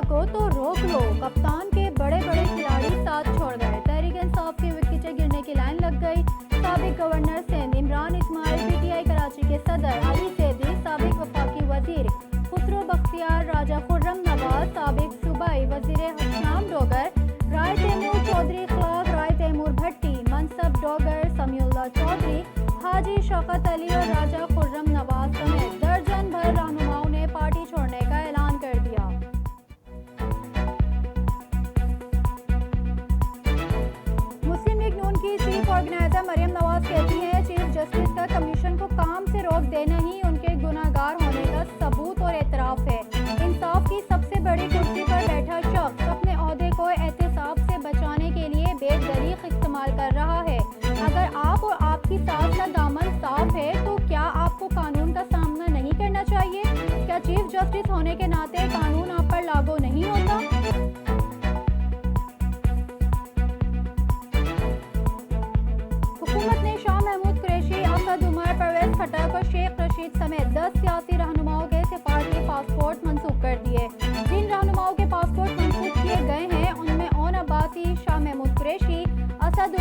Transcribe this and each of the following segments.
सको तो रोक लो। कप्तान के बड़े बड़े खिलाड़ी साथ छोड़ गए। तहरीक इंसाफ की विकेटें गिरने की लाइन लग गई। साबिक गवर्नर सिंध इमरान इस्माइल, पीटीआई कराची के सदर अली जैदी, साबिक वफाकी वजीर खुसरो बख्तियार, राजा खुर्रम नवाज, साबिक सूबाई वजीर हशनाम डोगर, राय तैमूर चौधरी खिलाफ राय तैमूर भट्टी, मनसब डोगर, समीउल्लाह चौधरी, हाजी शौकत अली और राजा खुर्रम नवाज समेत दर्जन भर रहनुमाओं ने पार्टी छोड़ने का ऐलान कर दिया। मुस्लिम लीग नून की चीफ ऑर्गेनाइजर मरियम नवाज कहती हैं, चीफ जस्टिस का कमीशन को काम से रोक देना ही उनके गुनाहगार होने का सबूत और एतराफ है। इंसाफ की सबसे बड़ी कुर्सी पर बैठा शख्स अपने ओहदे को एहतसाब से बचाने के लिए बेदरीक इस्तेमाल कर रहा है। अगर आप और आपकी सास का दामन साफ है तो क्या आपको कानून का सामना नहीं करना चाहिए? क्या चीफ जस्टिस होने के नाते कानून आप पर लागू नहीं होता? हुकूमत ने शाह महमूद कुरैशी, असद उमर, परवेज खट्टक और शेख रशीद समेत 10 सियासी रहनुमाओं के सिफारती पासपोर्ट मंसूख कर दिए। जिन रहनुमाओं के पासपोर्ट मंसूख किए गए हैं उनमें ओन अब्बासी, शाह महमूद कुरैशी, असद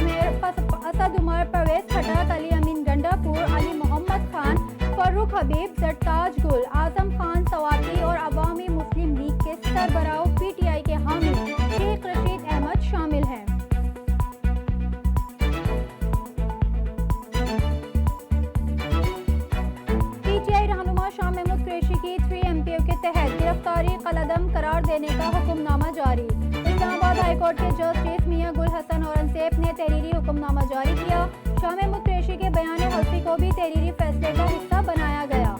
उमर, परवेज खट्टक, अली अमीन गंडापुर, अली मोहम्मद खान, फर्रुख हबीब, सरताज गुल, आजम खान सवाती और अवामी मुस्लिम लीग के सरबराह पीटीआई के हामी शेख रशीद अहमद शामिल हैं। पीटीआई रहनुमा शाह महमूद कुरैशी की 3 MPO के तहत गिरफ्तारी कलअदम करार देने का हुक्मनामा जारी। इस्लामाबाद हाईकोर्ट के जस्टिस मियां गुल हसन औरंगजेब ने तहरीरी हुक्मनामा जारी किया। शाह महमूद कुरैशी के बयान हल्फी को भी तहरीरी फैसले का हिस्सा बनाया गया।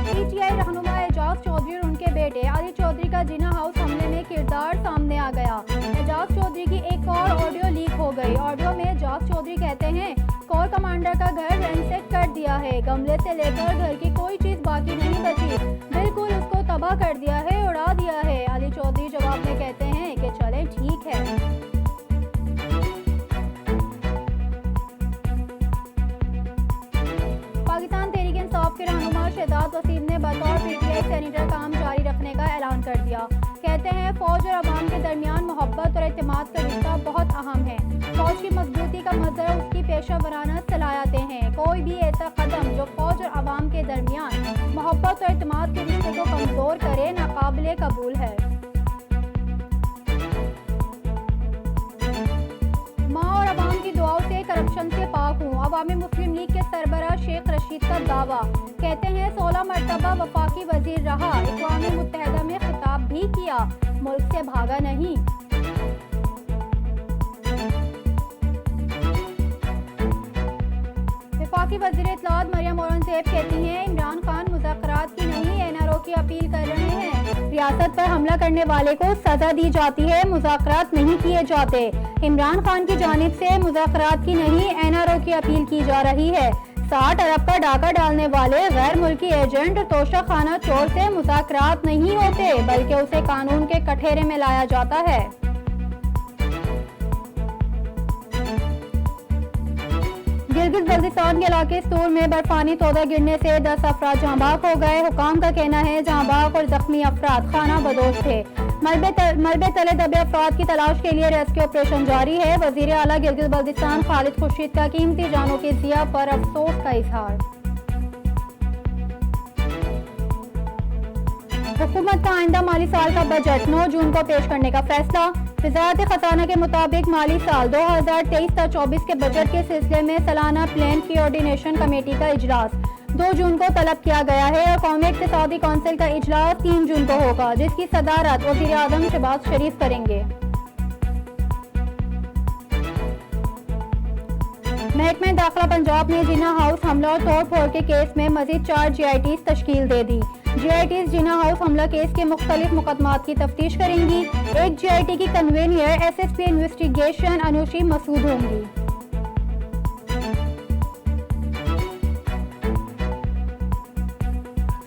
पीटीआई रहनुमा एजाज चौधरी और उनके बेटे अली चौधरी का जिना हाउस हमले में किरदार सामने आ गया। एजाज चौधरी की एक और ऑडियो लीक हो गई। ऑडियो में एजाज चौधरी कहते हैं, कोर कमांडर का घर रैंसेक कर दिया है, गमले से लेकर घर की कोई चीज बाकी नहीं बची, बिल्कुल उसको तबाह कर दिया है, उड़ा दिया है। अली चौधरी जवाब में कहते हैं कि चले ठीक है। पाकिस्तान तहरीक इंसाफ के रहनुमा शहजाद वसीम ने बतौर पीटीआई सेनेटर काम जारी रखने का ऐलान कर दिया। कहते हैं, फौज और अवाम के दरमियान मोहब्बत और एतमाद का रिश्ता बहुत अहम है। फौज की मजबूती का मजहर उसकी पेशा वराना सलाहियतें हैं। कोई भी ऐसा कदम जो फौज और अवाम के दरमियान मोहब्बत और एतमाद के रिश्ते को कमजोर करे, नाकाबिले कबूल है। माँ और अवाम की दुआओं से करप्शन से पाक हूँ, अवामी मुस्लिम लीग के सरबराह शेख रशीद का दावा। कहते हैं, 16 मरतबा वफाकी वजीर रहा, अक़वाम मुत्तहिदा में खिताब भी किया, मुल्क से भागा नहीं। वफाकी वज़ीर इत्तलात मरियम औरंगजेब कहती हैं, इमरान खान मुज़ाकरात की नहीं एनआरओ की अपील कर रहे हैं। रियासत पर हमला करने वाले को सजा दी जाती है, मुज़ाकरात नहीं किए जाते। इमरान खान की जानिब से मुज़ाकरात की नहीं एनआरओ की अपील की जा रही है। 60 अरब का डाका डालने वाले गैर मुल्की एजेंट तोशा खाना चोर से मुज़ाकरात नहीं होते, बल्कि उसे कानून के कठघरे में लाया जाता है। गिलगित बल्तिस्तान के इलाके स्तूर में बर्फानी तोदा गिरने से 10 अफराद जहाँ हो गए। हुकाम का कहना है जहाँ और जख्मी अफराद खाना बदोश थे। मलबे तले दबे अफराद की तलाश के लिए रेस्क्यू ऑपरेशन जारी है। वजीर आला गिलगित बल्तिस्तान खालिद खुर्शीद का कीमती जानों की ज़िया पर अफसोस का इजहार। हुकूमत का आइंदा माली साल का बजट 9 जून को पेश करने का फैसला। वज़ारत खजाना के मुताबिक माली साल 2023-24 के बजट के सिलसिले में सालाना प्लान कोऑर्डिनेशन कमेटी का इजलास 2 जून को तलब किया गया है और कौमी इक़्तिसादी कौंसिल का इजलास 3 जून को होगा, जिसकी सदारत वज़ीर आज़म शहबाज शरीफ करेंगे। महकमा दाखिला पंजाब ने जिना हाउस हमला और तोड़ फोड़ के केस में मजीद 4 GITs तश्कील दे दी। GITs जिना हाउस हमला केस के मुख्तलिफ मुकदमात की तफ्तीश करेंगी। एक GIT की कन्वीनर SSP इन्वेस्टिगेशन अनुशी मसूद होंगी।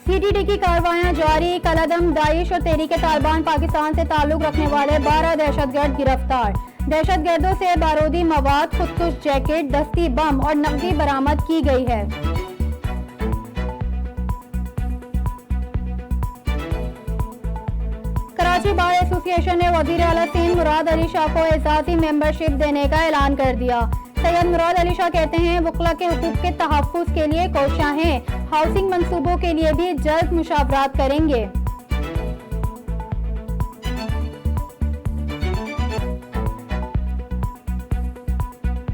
CTT की कार्रवाइयां जारी। कलअदम, दाइश और तहरीक तालिबान पाकिस्तान से ताल्लुक रखने वाले 12 दहशतगर्द गिरफ्तार। दहशतगर्दों से बारूदी मवाद, खुदकुश जैकेट, दस्ती बम और नकदी बरामद की गई है। कराची बार एसोसिएशन ने वजीर आला सिंध मुराद अली शाह को एजाजी मेंबरशिप देने का ऐलान कर दिया। सैयद मुराद अली शाह कहते हैं वकला के हुकूक के तहफ़्फ़ुज़ के लिए कोशां हैं, हाउसिंग मंसूबों के लिए भी जल्द मुशावरात करेंगे।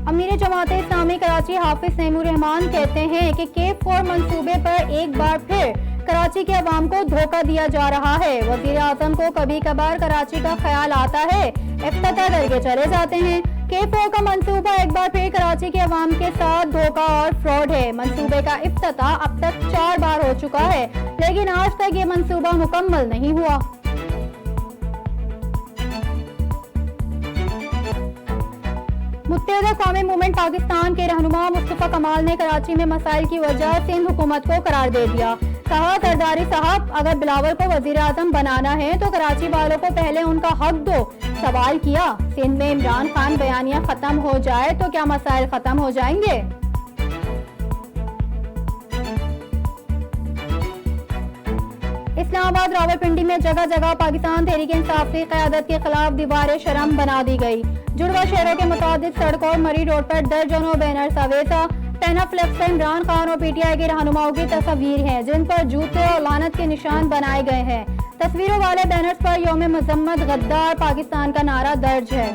अमीर जमात इस्लामी कराची हाफिज नईमुर रहमान कहते हैं कि K4 मंसूबे पर एक बार फिर कराची के अवाम को धोखा दिया जा रहा है। वजीर आजम को कभी कभार कराची का ख्याल आता है, इफ्तिताह करके चले जाते हैं। K4 का मंसूबा एक बार फिर कराची के अवाम के साथ धोखा और फ्रॉड है। मंसूबे का इफ्तिताह अब तक 4 बार हो चुका है, लेकिन आज तक ये मंसूबा मुकम्मल नहीं हुआ। मुत्तहिदा कौमी मूवमेंट पाकिस्तान के रहनुमा मुस्तफा कमाल ने कराची में मसाइल की वजह सिंध हुकूमत को करार दे दिया। कहा, सरदारी साहब, अगर बिलावल को वजीर आजम बनाना है तो कराची वालों को पहले उनका हक दो। सवाल किया, सिंध में इमरान खान बयानिया खत्म हो जाए तो क्या मसाइल खत्म हो जाएंगे? इस्लामाबाद रावलपिंडी में जगह जगह पाकिस्तान तहरीक इंसाफ की क़यादत के खिलाफ दीवार शर्म बना दी गई। जुड़वा शहरों के मुताबिक सड़कों और मरी रोड पर दर्जनों बैनर सवेसा पेनाफ्लेक्स पर इमरान खान और PTI के रहनुमाओं की तस्वीर हैं, जिन पर जूते और लानत के निशान बनाए गए हैं। तस्वीरों वाले बैनर्स पर यौम मजम्मत गद्दार पाकिस्तान का नारा दर्ज है।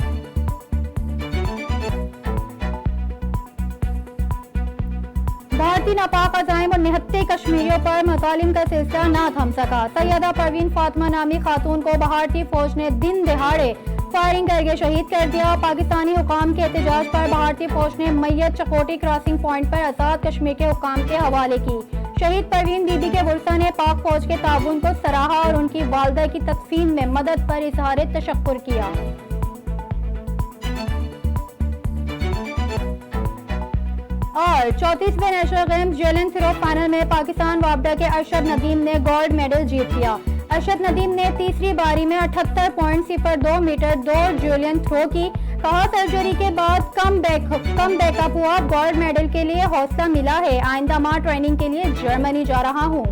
भारतीय नापाक अज़ाइम और निहत्ते कश्मीरियों पर मज़ालिम का सिलसिला ना थम सका। सैयदा परवीन फातिमा नामी खातून को भारतीय फौज ने दिन दहाड़े फायरिंग करके शहीद कर दिया। पाकिस्तानी हुकाम के एहतजाज पर भारतीय फौज ने मैयत चकोटी क्रॉसिंग पॉइंट पर आजाद कश्मीर के हुकाम के हवाले की। शहीद परवीन बीबी के वरसा ने पाक फौज के ताउन को सराहा और उनकी वालदा की तदफीन में मदद पर इजहार तशक्कुर किया। और 34वें national games javelin throw final में पाकिस्तान वापडा के अरशद नदीम ने गोल्ड मेडल जीत लिया। अरशद नदीम ने तीसरी बारी में 78.02 मीटर दौड़ जेवलिन थ्रो की। कहा, सर्जरी के बाद कम बैकअप हुआ, गोल्ड मेडल के लिए हौसला मिला है। आइंदा माह ट्रेनिंग के लिए जर्मनी जा रहा हूँ।